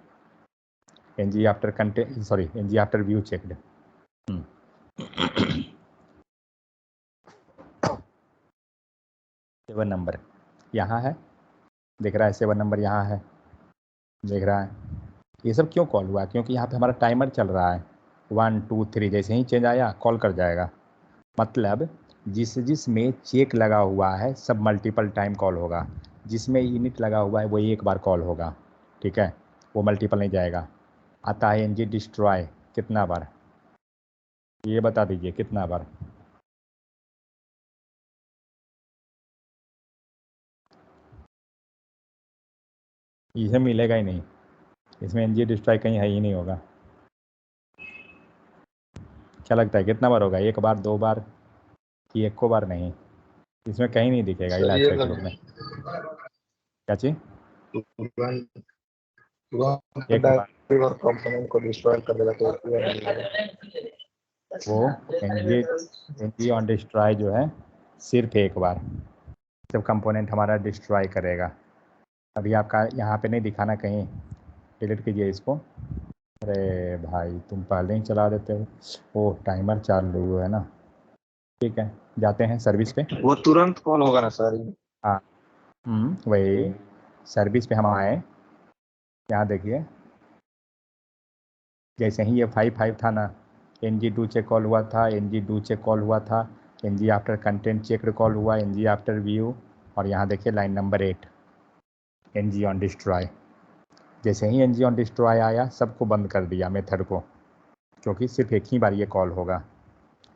N G after content, sorry N G after view checked. 7 number यहाँ है, दिख रहा है 7 नंबर यहाँ है, देख रहा है। ये सब क्यों कॉल हुआ, क्योंकि यहाँ पे हमारा टाइमर चल रहा है, 1 2 3, जैसे ही चेंज आया कॉल कर जाएगा। मतलब जिसमें चेक लगा हुआ है सब मल्टीपल टाइम कॉल होगा, जिसमें यूनिट लगा हुआ है वो एक बार कॉल होगा। ठीक है, वो मल्टीपल नहीं जाएगा। आता है एन जी डिस्ट्रॉय, कितना बार, ये बता दीजिए कितना बार। ये मिलेगा ही नहीं, इसमें एन जी डिस्ट्रॉय कहीं है ही नहीं होगा। क्या लगता है कितना बार होगा, एक बार, 2 बार, कि एको बार नहीं, इसमें कहीं नहीं दिखेगा इलाज का ग्रुप में। क्या चीज, एक बार कंपोनेंट को डिस्ट्रॉय कर देगा तो वो एन जी ऑन डिस्ट्रॉय जो है सिर्फ एक बार जब कंपोनेंट हमारा डिस्ट्रॉय करेगा। अभी आपका यहाँ पे नहीं दिखाना, कहीं डिलीट कीजिए इसको। अरे भाई तुम पहले ही चला देते हो, वो टाइमर चालू है ना। ठीक है, जाते हैं सर्विस पे। वो तुरंत कॉल होगा ना सर। हाँ वही सर्विस पे हम आए, यहाँ देखिए जैसे ही ये 5 था ना, N G do check call हुआ था, N G do check call हुआ था, N G after content check call हुआ, एन जी आफ्टर व्यू, और यहाँ देखिए line number 8 N G on destroy. जैसे ही एन जी ऑन डिस्ट्रॉय आया सबको बंद कर दिया मेथड को, क्योंकि सिर्फ एक ही बार ये कॉल होगा,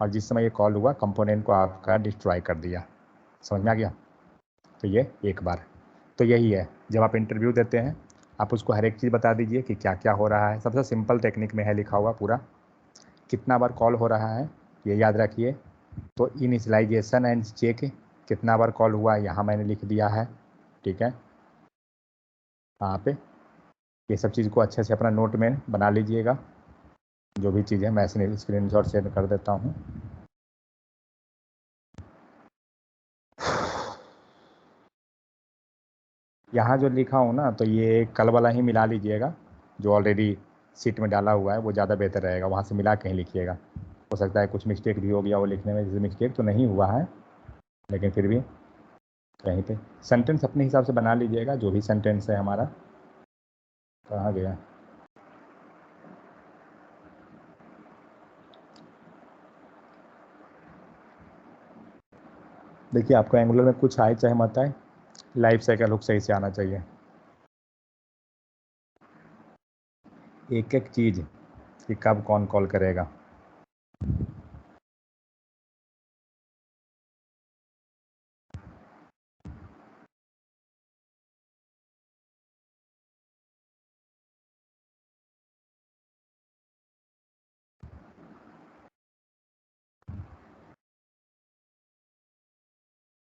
और जिस समय ये कॉल हुआ कंपोनेंट को आपका डिस्ट्रॉय कर दिया। समझ में आ गया। तो ये एक बार, तो यही है जब आप इंटरव्यू देते हैं आप उसको हर एक चीज़ बता दीजिए कि क्या क्या हो रहा है। सबसे सिंपल टेक्निक में है लिखा हुआ पूरा, कितना बार कॉल हो रहा है ये याद रखिए। तो इनिशियलाइजेशन एंड चेक, कितना बार कॉल हुआ यहाँ मैंने लिख दिया है। ठीक है, यहाँ पे ये सब चीज़ को अच्छे से अपना नोट में बना लीजिएगा, जो भी चीज़ है मैं स्क्रीनशॉट शेयर कर देता हूँ। यहाँ जो लिखा हूँ ना, तो ये कल वाला ही मिला लीजिएगा, जो ऑलरेडी सीट में डाला हुआ है वो ज़्यादा बेहतर रहेगा, वहाँ से मिला के ही लिखिएगा। हो सकता है कुछ मिस्टेक भी हो गया वो लिखने में, जैसे मिस्टेक तो नहीं हुआ है लेकिन फिर भी कहीं पे सेंटेंस अपने हिसाब से बना लीजिएगा, जो भी सेंटेंस है हमारा। कहाँ गया, देखिए आपको एंगुलर में कुछ आए चाहे मत आए, लाइफ साइकिल हुक सही से आना चाहिए। एक एक चीज़ कि कब कौन कॉल करेगा।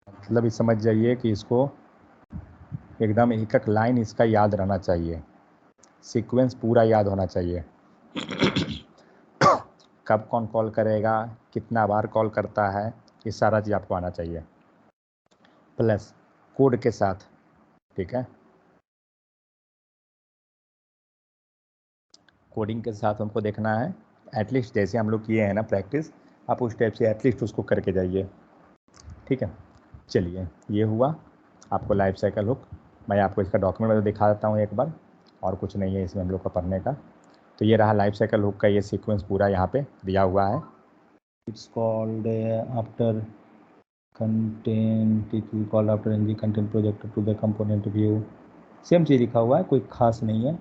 मतलब ये समझ जाइए कि इसको एकदम एक एक लाइन इसका याद रहना चाहिए, सीक्वेंस पूरा याद होना चाहिए। कब कौन कॉल करेगा, कितना बार कॉल करता है, ये सारा चीज़ आपको आना चाहिए, प्लस कोड के साथ। ठीक है, कोडिंग के साथ हमको देखना है। एटलीस्ट जैसे हम लोग किए हैं ना प्रैक्टिस, आप उस टाइप से एटलीस्ट उसको करके जाइए। ठीक है, चलिए ये हुआ आपको लाइफ साइकिल हुक। मैं आपको इसका डॉक्यूमेंट में दिखा देता हूँ एक बार, और कुछ नहीं है इसमें हम लोग का पढ़ने का। तो ये रहा लाइफ साइकिल हुक का ये सीक्वेंस पूरा यहाँ पे दिया हुआ है। It's called after content, it will called after NG content project to the component view. Same चीज़ लिखा हुआ है, कोई खास नहीं है।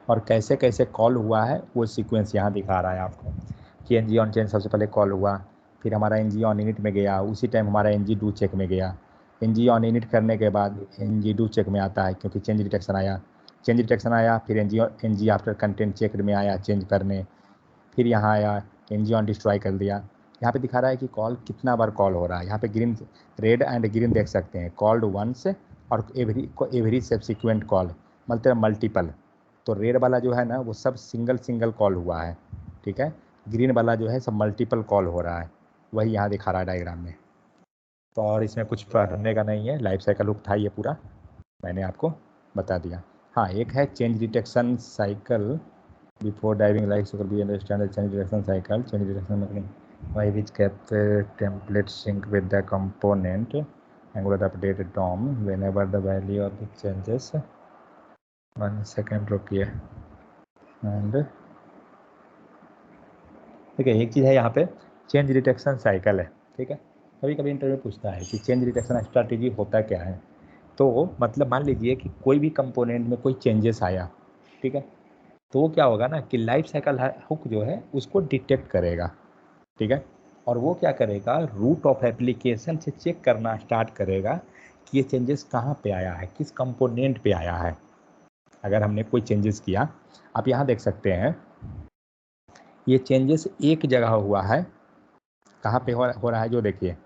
और कैसे कैसे कॉल हुआ है वो सीक्वेंस यहाँ दिखा रहा है आपको कि एन जी ऑन चेंज सबसे पहले कॉल हुआ, फिर हमारा एन जी ऑन इनिट में गया, उसी टाइम हमारा एन जी डू चेक में गया। एन जी ऑन इनिट करने के बाद एन जी डू चेक में आता है क्योंकि चेंज डिटेक्शन आया, चेंज डिटेक्शन आया, फिर N G after content check में आया चेंज करने, फिर यहाँ आया एन जी ऑन डिस्ट्रॉय कर दिया। यहाँ पे दिखा रहा है कि कॉल कितना बार कॉल हो रहा है। यहाँ पे ग्रीन, रेड एंड ग्रीन देख सकते हैं, कॉल्ड वंस और एवरी सब्सिक्वेंट कॉल, मतलब मल्टीपल। तो रेड वाला जो है ना वो सब सिंगल कॉल हुआ है। ठीक है, ग्रीन वाला जो है सब मल्टीपल कॉल हो रहा है, वही यहाँ दिखा रहा है डायग्राम में। तो और इसमें कुछ पढ़ने का नहीं है, लाइफ साइकिल हुक था ये पूरा, मैंने आपको बता दिया। हाँ, एक है change detection cycle. Before diving life cycle we understand the change detection cycle. Change detection मतलब why which kept template sync with the component angular update DOM whenever the value of the changes। 1 second रुकिए। And ठीक है, एक चीज़ है यहाँ पे change detection cycle है। ठीक है, कभी कभी इंटरव्यू पूछता है कि चेंज डिटेक्शन स्ट्रैटेजी होता क्या है। तो मतलब मान लीजिए कि कोई भी कंपोनेंट में कोई चेंजेस आया, ठीक है, तो वो क्या होगा ना कि लाइफ साइकिल हुक जो है उसको डिटेक्ट करेगा। ठीक है, और वो क्या करेगा, रूट ऑफ एप्लीकेशन से चेक करना स्टार्ट करेगा कि ये चेंजेस कहाँ पे आया है, किस कंपोनेंट पे आया है। अगर हमने कोई चेंजेस किया, आप यहाँ देख सकते हैं ये चेंजेस एक जगह हुआ है, कहाँ पे हो रहा है, जो देखिए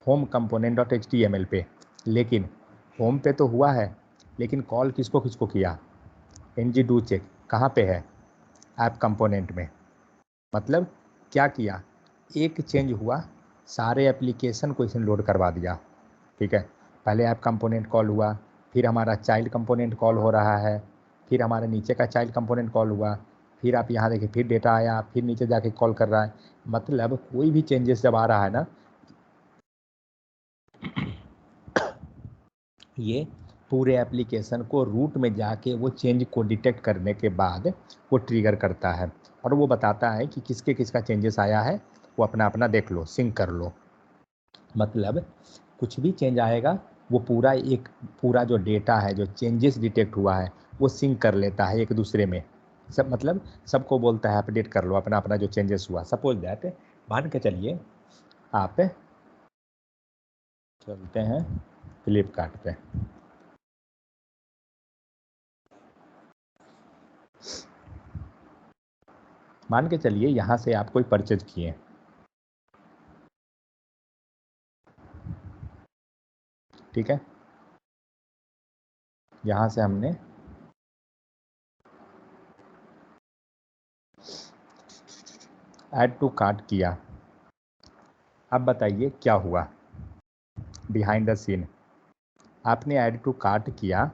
होम कंपोनेंट डॉट HTML पे। लेकिन होम पे तो हुआ है, लेकिन कॉल किसको किसको किया, एनजी डू चेक कहाँ पे है, ऐप कंपोनेंट में। मतलब क्या किया, एक चेंज हुआ, सारे एप्लीकेशन को इसने लोड करवा दिया। ठीक है, पहले ऐप कंपोनेंट कॉल हुआ, फिर हमारा चाइल्ड कंपोनेंट कॉल हो रहा है, फिर हमारे नीचे का चाइल्ड कंपोनेंट कॉल हुआ, फिर आप यहाँ देखिए फिर डेटा आया, फिर नीचे जाके कॉल कर रहा है। मतलब कोई भी चेंजेस जब आ रहा है ना, ये पूरे एप्लीकेशन को रूट में जाके वो चेंज को डिटेक्ट करने के बाद वो ट्रिगर करता है और वो बताता है कि किसके किसका चेंजेस आया है, वो अपना अपना देख लो, सिंक कर लो। मतलब कुछ भी चेंज आएगा वो पूरा जो डेटा है, जो चेंजेस डिटेक्ट हुआ है, वो सिंक कर लेता है एक दूसरे में। सब मतलब सबको बोलता है अपडेट कर लो अपना अपना जो चेंजेस हुआ। सपोज दैट, मान के चलिए आप चलते हैं फ्लिपकार्ट पे, मान के चलिए यहाँ से आप कोई परचेज किए, ठीक है, यहाँ से हमने ऐड टू कार्ट किया। अब बताइए क्या हुआ बिहाइंड द सीन। आपने ऐड टू कार्ट किया,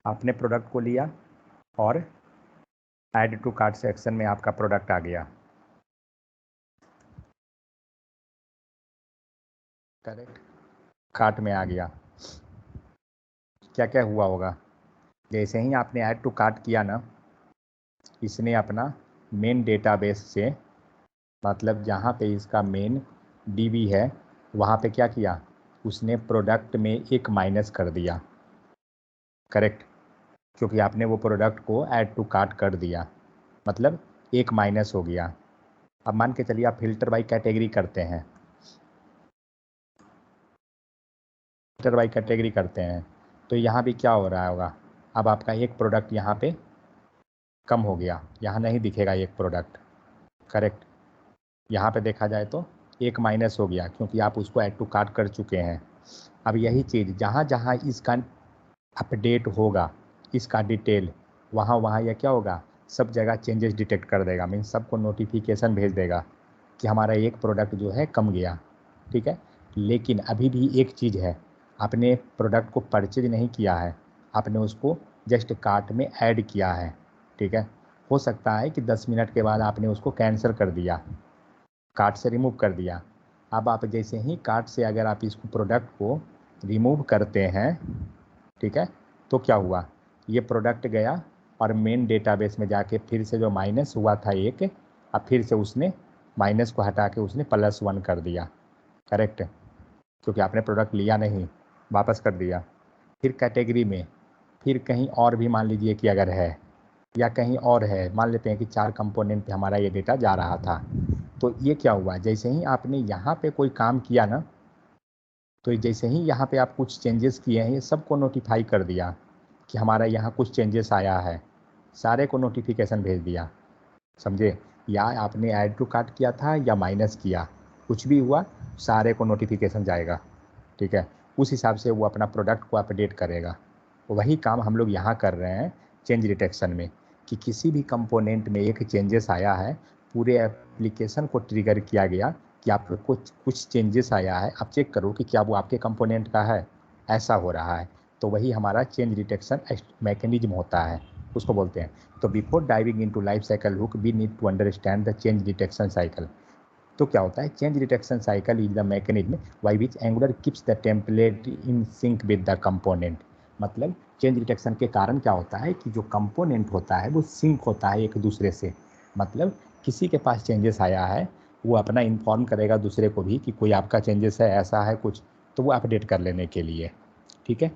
आपने प्रोडक्ट को लिया और ऐड टू कार्ट सेक्शन में आपका प्रोडक्ट आ गया, करेक्ट, कार्ट में आ गया। क्या क्या हुआ होगा, जैसे ही आपने ऐड टू कार्ट किया ना, इसने अपना मेन डेटाबेस से, मतलब जहाँ पे इसका मेन डीबी है वहाँ पे क्या किया, उसने प्रोडक्ट में एक माइनस कर दिया, करेक्ट, क्योंकि आपने वो प्रोडक्ट को ऐड टू कार्ट कर दिया, मतलब एक माइनस हो गया। अब मान के चलिए आप फिल्टर बाई कैटेगरी करते हैं, फिल्टर बाई कैटेगरी करते हैं तो यहाँ भी क्या हो रहा होगा, अब आपका एक प्रोडक्ट यहाँ पे कम हो गया, यहाँ नहीं दिखेगा एक प्रोडक्ट, करेक्ट। यहाँ पे देखा जाए तो एक माइनस हो गया क्योंकि आप उसको ऐड टू कार्ट कर चुके हैं। अब यही चीज़ जहाँ जहाँ इसका अपडेट होगा, इसका डिटेल, वहाँ वहाँ यह क्या होगा, सब जगह चेंजेस डिटेक्ट कर देगा, मीन्स सबको नोटिफिकेशन भेज देगा कि हमारा एक प्रोडक्ट जो है कम गया, ठीक है। लेकिन अभी भी एक चीज़ है, आपने प्रोडक्ट को परचेज नहीं किया है, आपने उसको जस्ट कार्ट में ऐड किया है, ठीक है। हो सकता है कि 10 मिनट के बाद आपने उसको कैंसिल कर दिया, कार्ट से रिमूव कर दिया। अब आप जैसे ही कार्ट से अगर आप इसको प्रोडक्ट को रिमूव करते हैं, ठीक है, तो क्या हुआ, ये प्रोडक्ट गया और मेन डेटाबेस में जाके फिर से जो माइनस हुआ था एक, अब फिर से उसने माइनस को हटा के उसने +1 कर दिया, करेक्ट, क्योंकि आपने प्रोडक्ट लिया नहीं, वापस कर दिया। फिर कैटेगरी में फिर कहीं और भी मान लीजिए कि अगर है या कहीं और है, मान लेते हैं कि 4 कंपोनेंट पे हमारा ये डेटा जा रहा था, तो ये क्या हुआ, जैसे ही आपने यहाँ पे कोई काम किया ना, तो जैसे ही यहाँ पे आप कुछ चेंजेस किए हैं, ये सबको नोटिफाई कर दिया कि हमारा यहाँ कुछ चेंजेस आया है, सारे को नोटिफिकेशन भेज दिया, समझे। या आपने ऐड टू कार्ट किया था या माइनस किया, कुछ भी हुआ सारे को नोटिफिकेशन जाएगा, ठीक है। उस हिसाब से वो अपना प्रोडक्ट को अपडेट करेगा। वही काम हम लोग यहाँ कर रहे हैं चेंज डिटेक्शन में, कि किसी भी कंपोनेंट में एक चेंजेस आया है, पूरे एप्लीकेशन को ट्रिगर किया गया कि आपको कुछ चेंजेस आया है, आप चेक करो कि क्या वो आपके कंपोनेंट का है, ऐसा हो रहा है। तो वही हमारा चेंज डिटेक्शन मैकेनिज्म होता है, उसको बोलते हैं। तो before diving into life cycle hook we need to understand the change detection cycle. तो क्या होता है, change detection cycle is the mechanism by which Angular keeps the template in sync with the component. मतलब change detection के कारण क्या होता है कि जो कंपोनेंट होता है वो सिंक होता है एक दूसरे से, मतलब किसी के पास चेंजेस आया है वो अपना इन्फॉर्म करेगा दूसरे को भी कि कोई आपका चेंजेस है, ऐसा है कुछ, तो वो अपडेट कर लेने के लिए, ठीक है।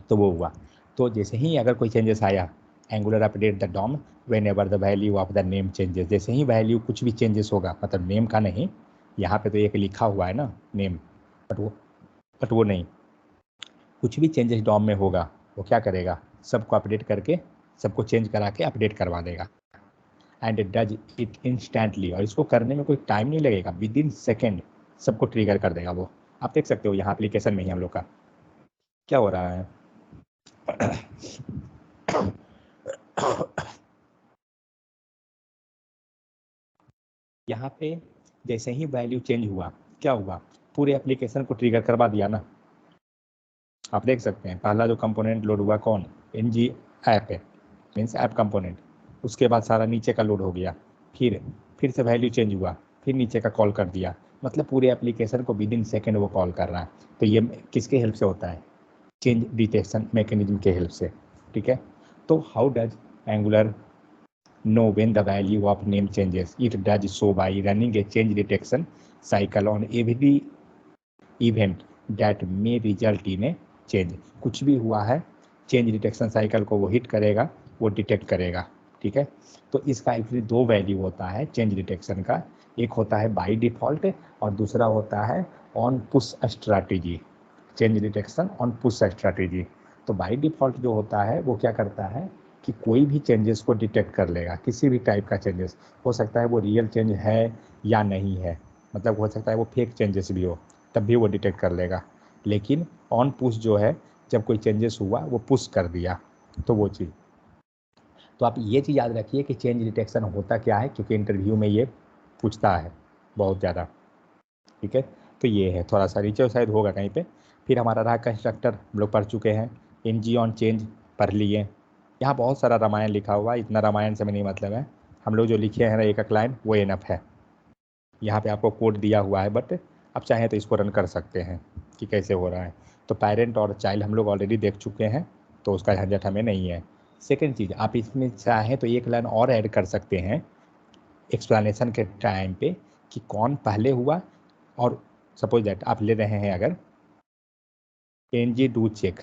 तो वो हुआ, तो जैसे ही अगर कोई चेंजेस आया, Angular update the DOM whenever the value of the name changes. जैसे ही वैल्यू कुछ भी चेंजेस होगा, मतलब नेम का नहीं, यहाँ पे तो एक लिखा हुआ है ना नेम, बट वो नहीं, कुछ भी चेंजेस डॉम में होगा वो क्या करेगा, सबको अपडेट करके सबको चेंज करा के अपडेट करवा देगा। And it does it instantly, और इसको करने में कोई टाइम नहीं लगेगा, विद इन सेकेंड सबको ट्रिगर कर देगा वो। आप देख सकते हो यहाँ एप्लीकेशन में ही हम लोग का क्या हो रहा है। यहाँ पे जैसे ही वैल्यू चेंज हुआ, क्या हुआ, पूरे एप्लीकेशन को ट्रिगर करवा दिया ना। आप देख सकते हैं पहला जो कंपोनेंट लोड हुआ कौन, NG ऐप है, मीन्स ऐप कंपोनेंट, उसके बाद सारा नीचे का लोड हो गया, फिर से वैल्यू चेंज हुआ, फिर नीचे का कॉल कर दिया, मतलब पूरे एप्लीकेशन को विद इन सेकेंड वो कॉल कर रहा है। तो ये किसके हेल्प से होता है, चेंज डिटेक्शन मैकेनिज्म के हेल्प से, ठीक है। तो how does angular know when the value of name changes? It does so by running a change detection cycle on every event that may result in a change। कुछ भी हुआ है change detection cycle को वो hit करेगा, वो detect करेगा, ठीक है। तो इसका एक्चुअली 2 वैल्यू होता है चेंज डिटेक्शन का, एक होता है बाय डिफॉल्ट और दूसरा होता है on push strategy, change detection on push strategy. तो बाय डिफॉल्ट जो होता है वो क्या करता है कि कोई भी चेंजेस को डिटेक्ट कर लेगा, किसी भी टाइप का चेंजेस हो सकता है, वो रियल चेंज है या नहीं है, मतलब हो सकता है वो फेक चेंजेस भी हो, तब भी वो डिटेक्ट कर लेगा। लेकिन ऑन पुश जो है, जब कोई चेंजेस हुआ वो पुश कर दिया, तो वो चीज़। तो आप ये चीज़ याद रखिए कि चेंज डिटेक्शन होता क्या है, क्योंकि इंटरव्यू में ये पूछता है बहुत ज़्यादा, ठीक है। तो ये है, थोड़ा सा नीचे शायद होगा कहीं पे। फिर हमारा रहा कंस्ट्रक्टर, हम लोग पढ़ चुके हैं, NG ऑन चेंज पढ़ लिए। यहाँ बहुत सारा रामायण लिखा हुआ है, इतना रामायण से में नहीं मतलब है, हम लोग जो लिखे हैं ना एक लाइन वो एनफ है। यहाँ पे आपको कोड दिया हुआ है, बट आप चाहें तो इसको रन कर सकते हैं कि कैसे हो रहा है। तो पेरेंट और चाइल्ड हम लोग ऑलरेडी देख चुके हैं, तो उसका झंझट हमें नहीं है। सेकेंड चीज़, आप इसमें चाहें तो एक लाइन और ऐड कर सकते हैं एक्सप्लेनेशन के टाइम पे कि कौन पहले हुआ, और सपोज दैट आप ले रहे हैं अगर एनजी डू चेक,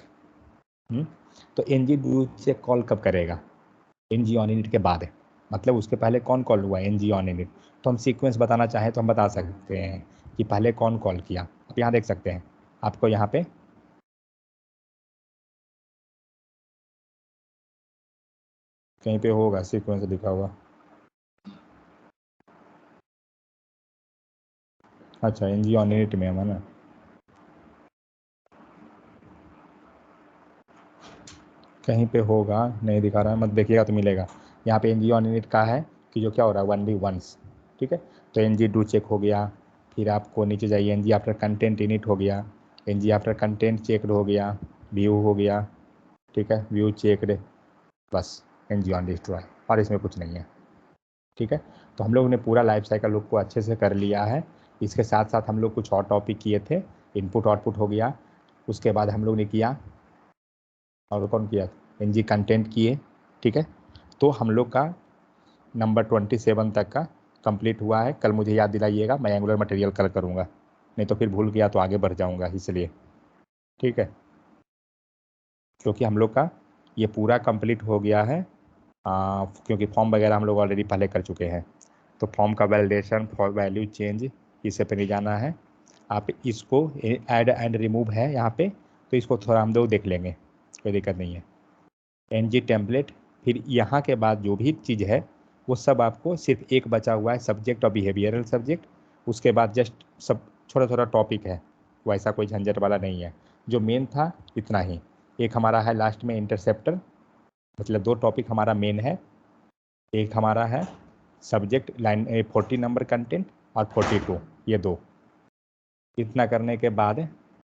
तो एनजी डू चेक कॉल कब करेगा? एनजी ऑन इनिट के बाद, मतलब उसके पहले कौन कॉल हुआ? N G on init. तो हम सीक्वेंस बताना चाहें तो हम बता सकते हैं कि पहले कौन कॉल किया। आप यहाँ देख सकते हैं, आपको यहाँ पे कहीं पे होगा सीक्वेंस लिखा हुआ। अच्छा, एनजी ऑन इनिट में है ना, कहीं पे होगा, नहीं दिखा रहा है, मत देखिएगा तो मिलेगा। यहाँ पे एनजी ऑन इनिट का है कि जो क्या हो रहा है, 1D वंस, ठीक है। तो एनजी डू चेक हो गया, फिर आपको नीचे जाइए, एनजी आफ्टर कंटेंट इनिट हो गया, एनजी आफ्टर कंटेंट चेकड हो गया, व्यू हो गया, ठीक है, व्यू चेकड, बस एनजी ऑन डिस्ट्रॉय, और इसमें कुछ नहीं है, ठीक है। तो हम लोग ने पूरा लाइफ साइकिल लुक को अच्छे से कर लिया है। इसके साथ साथ हम लोग कुछ और टॉपिक किए थे, इनपुट आउटपुट हो गया, उसके बाद हम लोग ने किया, और कौन किया, एनजी कंटेंट किए, ठीक है। तो हम लोग का नंबर 27 तक का कंप्लीट हुआ है। कल मुझे याद दिलाइएगा, मैं एंगुलर मटेरियल कल करूँगा, नहीं तो फिर भूल गया तो आगे बढ़ जाऊँगा, इसलिए, ठीक है। क्योंकि हम लोग का ये पूरा कंप्लीट हो गया है, क्योंकि फॉर्म वगैरह हम लोग ऑलरेडी पहले कर चुके हैं। तो फॉर्म का वैलिडेशन, फॉर वैल्यू चेंज, इसे पे नहीं जाना है। आप इसको ऐड एंड रिमूव है यहाँ पे, तो इसको थोड़ा हम लोग देख लेंगे, कोई दिक्कत नहीं है। एनजी टेम्पलेट, फिर यहाँ के बाद जो भी चीज़ है वो सब आपको, सिर्फ एक बचा हुआ है सब्जेक्ट और बिहेवियरल सब्जेक्ट, उसके बाद जस्ट सब छोटा छोटा टॉपिक है, वैसा कोई झंझट वाला नहीं है। जो मेन था इतना ही। एक हमारा है लास्ट में इंटरसेप्टर, मतलब 2 टॉपिक हमारा मेन है। एक हमारा है सब्जेक्ट लाइन 40 नंबर कंटेंट और 42, ये 2। इतना करने के बाद